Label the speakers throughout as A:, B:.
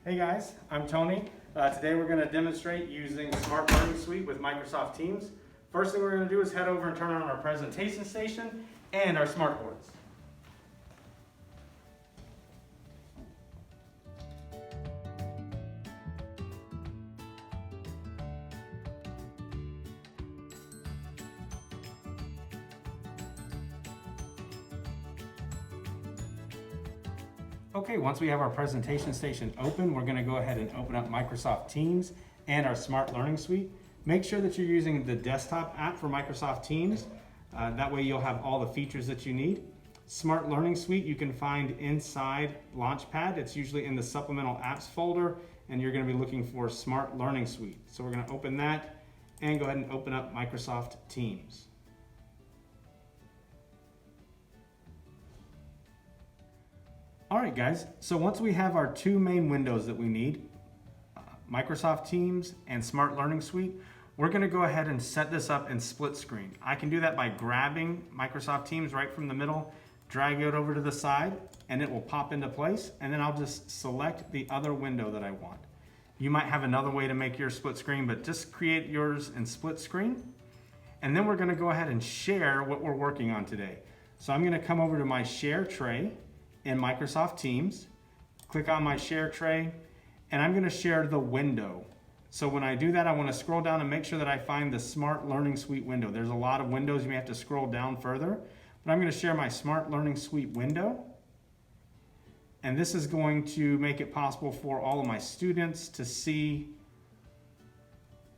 A: Hey guys, I'm Tony. Today we're going to demonstrate using Smart Learning Suite with Microsoft Teams. First thing we're going to do is head over and turn on our presentation station and our smart boards. Okay, once we have our presentation station open, we're going to go ahead and open up Microsoft Teams and our Smart Learning Suite. Make sure that you're using the desktop app for Microsoft Teams. That way you'll have all the features that you need. Smart Learning Suite you can find inside Launchpad. It's usually in the supplemental apps folder, and you're going to be looking for Smart Learning Suite. So we're going to open that and go ahead and open up Microsoft Teams. All right, guys, so once we have our two main windows that we need, Microsoft Teams and Smart Learning Suite, we're gonna go ahead and set this up in split screen. I can do that by grabbing Microsoft Teams right from the middle, drag it over to the side, and it will pop into place, and then I'll just select the other window that I want. You might have another way to make your split screen, but just create yours in split screen. And then we're gonna go ahead and share what we're working on today. So I'm gonna come over to my share tray in Microsoft Teams, click on my share tray, and I'm going to share the window. So when I do that, I want to scroll down and make sure that I find the Smart Learning Suite window. There's a lot of windows, you may have to scroll down further, but I'm going to share my Smart Learning Suite window. And this is going to make it possible for all of my students to see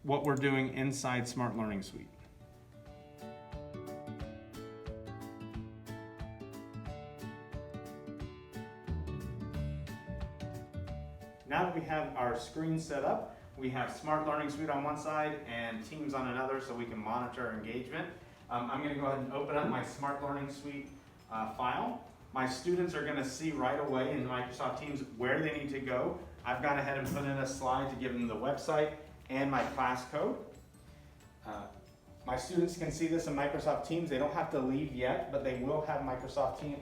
A: what we're doing inside Smart Learning Suite. Now that we have our screen set up, we have Smart Learning Suite on one side and Teams on another so we can monitor our engagement. I'm going to go ahead and open up my Smart Learning Suite file. My students are going to see right away in Microsoft Teams where they need to go. I've gone ahead and put in a slide to give them the website and my class code. My students can see this in Microsoft Teams. They don't have to leave yet, but they will have Microsoft Teams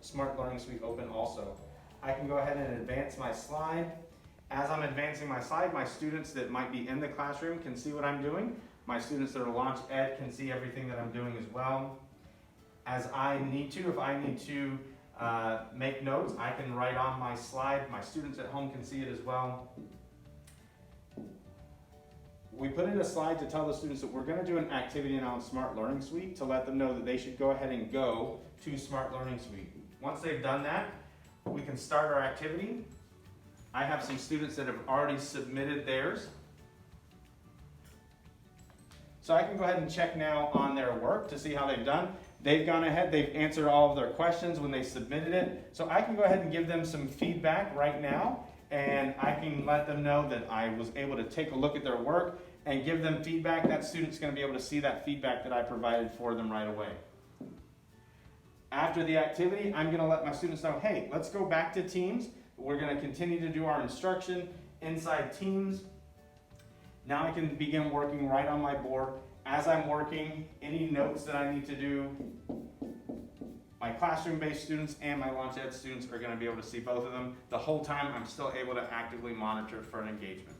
A: Smart Learning Suite open also. I can go ahead and advance my slide. As I'm advancing my slide, my students that might be in the classroom can see what I'm doing. My students that are Launch Ed can see everything that I'm doing as well. As I need to, if I need to make notes, I can write on my slide. My students at home can see it as well. We put in a slide to tell the students that we're going to do an activity now in Smart Learning Suite to let them know that they should go ahead and go to Smart Learning Suite. Once they've done that, we can start our activity. I have some students that have already submitted theirs. So I can go ahead and check now on their work to see how they've done. They've gone ahead, they've answered all of their questions when they submitted it. So I can go ahead and give them some feedback right now, and I can let them know that I was able to take a look at their work and give them feedback. That student's going to be able to see that feedback that I provided for them right away. After the activity, I'm going to let my students know, hey, let's go back to Teams. We're going to continue to do our instruction inside Teams. Now I can begin working right on my board. As I'm working, any notes that I need to do, my classroom-based students and my Launch Ed students are going to be able to see both of them. The whole time I'm still able to actively monitor for an engagement.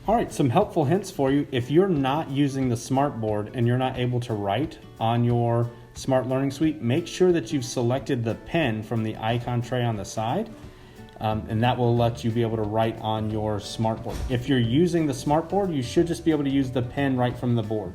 A: All right, some helpful hints for you. If you're not using the Smart Board and you're not able to write on your Smart Learning Suite, make sure that you've selected the pen from the icon tray on the side, and that will let you be able to write on your Smart Board. If you're using the Smart Board, you should just be able to use the pen right from the board.